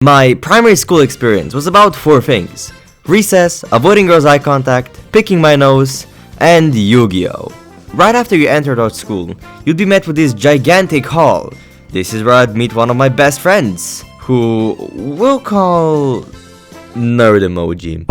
My primary school experience was about 4 things: recess, avoiding girls' eye contact, picking my nose, and YuGiOh. Right after you entered our school, you'd be met with this gigantic hall. This is where I'd meet one of my best friends, who we'll call Nerd Emoji.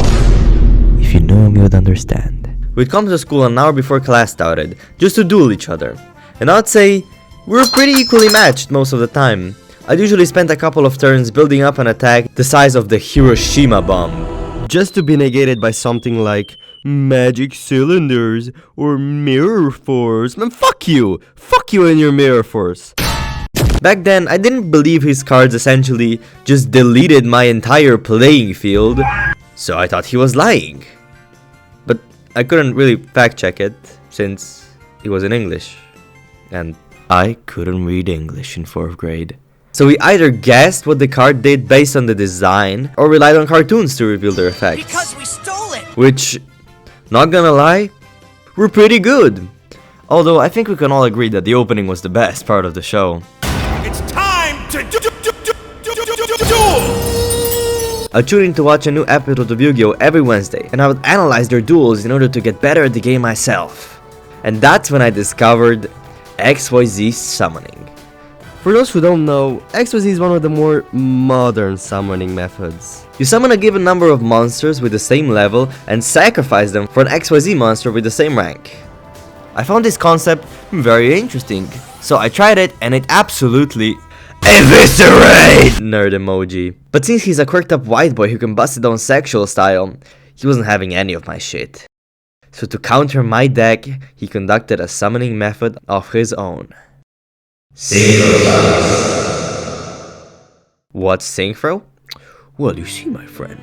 If you knew him, you'd understand. We'd come to school an hour before class started, just to duel each other. And I'd say we were pretty equally matched most of the time. I'd usually spend a couple of turns building up an attack the size of the Hiroshima bomb, just to be negated by something like magic cylinders or mirror force. Man, fuck you! Fuck you and your mirror force. Back then, I didn't believe his cards essentially just deleted my entire playing field, so I thought he was lying. But I couldn't really fact check it, since it was in English, and I couldn't read English in 4th grade. So we either guessed what the card did based on the design, or relied on cartoons to reveal their effects. Because we stole it! Which, not gonna lie, were pretty good. Although I think we can all agree that the opening was the best part of the show. It's time to duel! I tuned in to watch a new episode of YuGiOh every Wednesday, and I would analyze their duels in order to get better at the game myself. And that's when I discovered XYZ summoning. For those who don't know, XYZ is one of the more modern summoning methods. You summon a given number of monsters with the same level and sacrifice them for an XYZ monster with the same rank. I found this concept very interesting, so I tried it and it absolutely eviscerate Nerd Emoji. But since he's a quirked up white boy who can bust it down sexual style, he wasn't having any of my shit. So to counter my deck, he conducted a summoning method of his own. Synchro. What's Synchro? Well, you see, my friend,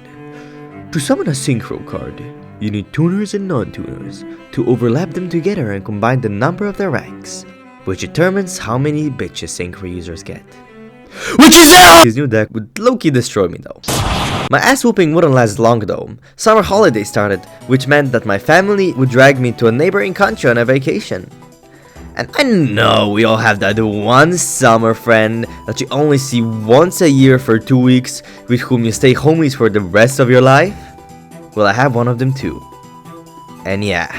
to summon a Synchro card, you need tuners and non-tuners to overlap them together and combine the number of their ranks, which determines how many bitches Synchro users get. Which is out! His new deck would low-key destroy me though. My ass whooping wouldn't last long though. Summer holidays started, which meant that my family would drag me to a neighboring country on a vacation. And I know we all have that one summer friend that you only see once a year for 2 weeks, with whom you stay homies for the rest of your life. Well, I have one of them too. And yeah,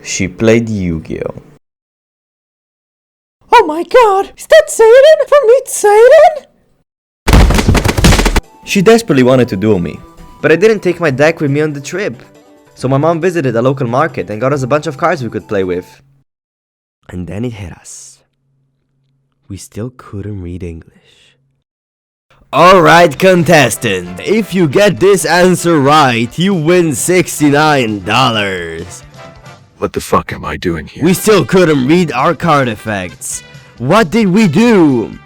she played YuGiOh. Oh my god, is that Satan? From Meet Satan? She desperately wanted to duel me, but I didn't take my deck with me on the trip. So my mom visited a local market and got us a bunch of cards we could play with. And then it hit us. We still couldn't read English. Alright, contestant, if you get this answer right, you win $69. What the fuck am I doing here? We still couldn't read our card effects. What did we do?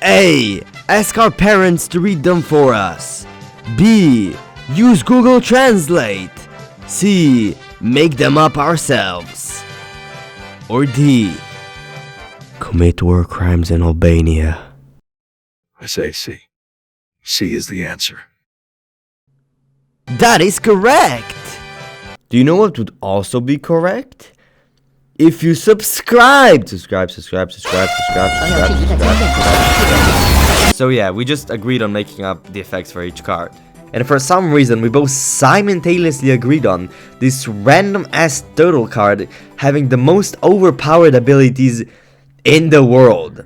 A. Ask our parents to read them for us. B. Use Google Translate. C. Make them up ourselves. Or D. Commit war crimes in Albania. I say C. C is the answer. That is correct! Do you know what would also be correct? If you subscribe! Subscribe. So yeah, we just agreed on making up the effects for each card. And for some reason, we both simultaneously agreed on this random ass turtle card having the most overpowered abilities in the world.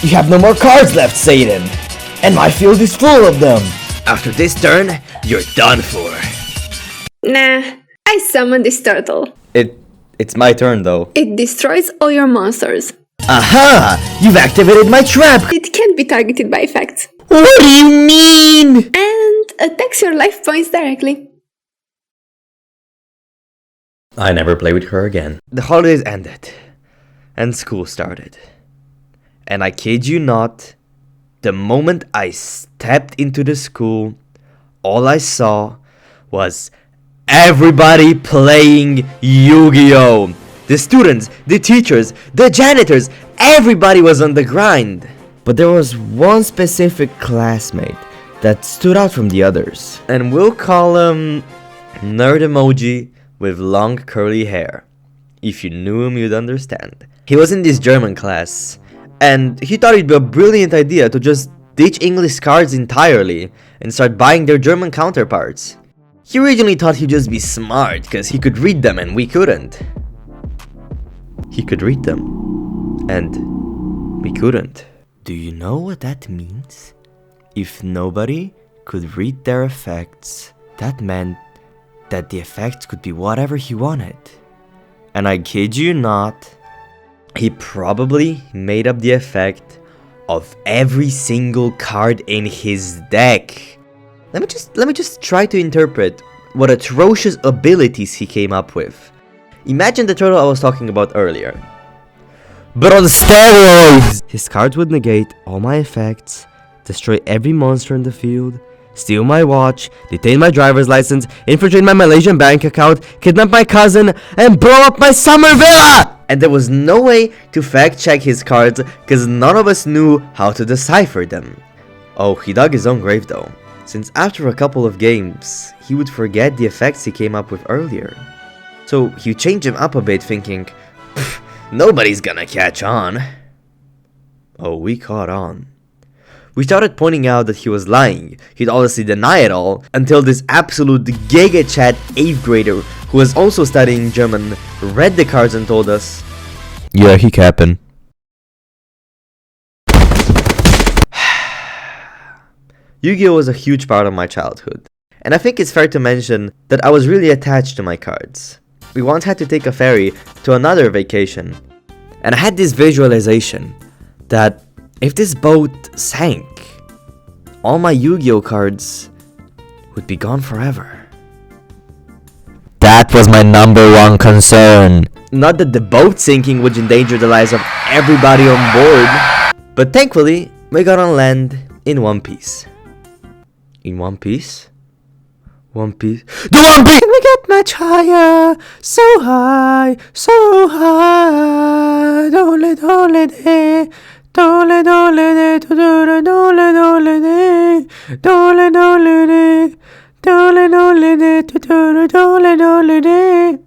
You have no more cards left, Satan! And my field is full of them! After this turn, you're done for. Nah, I summoned this turtle. It's my turn though. It destroys all your monsters. Aha! You've activated my trap! It can't be targeted by effects. What do you mean? And attacks your life points directly. I never play with her again. The holidays ended, and school started. And I kid you not, the moment I stepped into the school, all I saw was everybody playing YuGiOh. The students, the teachers, the janitors, everybody was on the grind. But there was one specific classmate that stood out from the others. And we'll call him Nerd Emoji with long curly hair. If you knew him, you'd understand. He was in this German class, And he thought it'd be a brilliant idea to just ditch English cards entirely and start buying their German counterparts. He originally thought he'd just be smart because he could read them and we couldn't. He could read them and we couldn't. Do you know what that means? If nobody could read their effects, that meant that the effects could be whatever he wanted. And I kid you not, he probably made up the effect of every single card in his deck. Let me just try to interpret what atrocious abilities he came up with. Imagine the turtle I was talking about earlier, but on steroids! His cards would negate all my effects, destroy every monster in the field, steal my watch, detain my driver's license, infiltrate my Malaysian bank account, kidnap my cousin, and blow up my summer villa! And there was no way to fact check his cards because none of us knew how to decipher them. Oh, he dug his own grave though, since after a couple of games, he would forget the effects he came up with earlier. So he changed them up a bit thinking, nobody's gonna catch on. Oh, we caught on. We started pointing out that he was lying. He'd honestly deny it all until this absolute giga chat 8th grader who was also studying German read the cards and told us, yeah, he capping. Yu-Gi-Oh was a huge part of my childhood, and I think it's fair to mention that I was really attached to my cards. We once had to take a ferry to another vacation, and I had this visualization that if this boat sank, all my Yu-Gi-Oh cards would be gone forever. That was my number one concern. Not that the boat sinking would endanger the lives of everybody on board, but thankfully, we got on land in one piece. In one piece? One piece? The One Piece! We get much higher, so high, so high. Dole, dole, de. Dole, dole, de. Dole, dole, dole, de. Dole, dole, de. Dole, dole, de. Dole, dole, dole, de.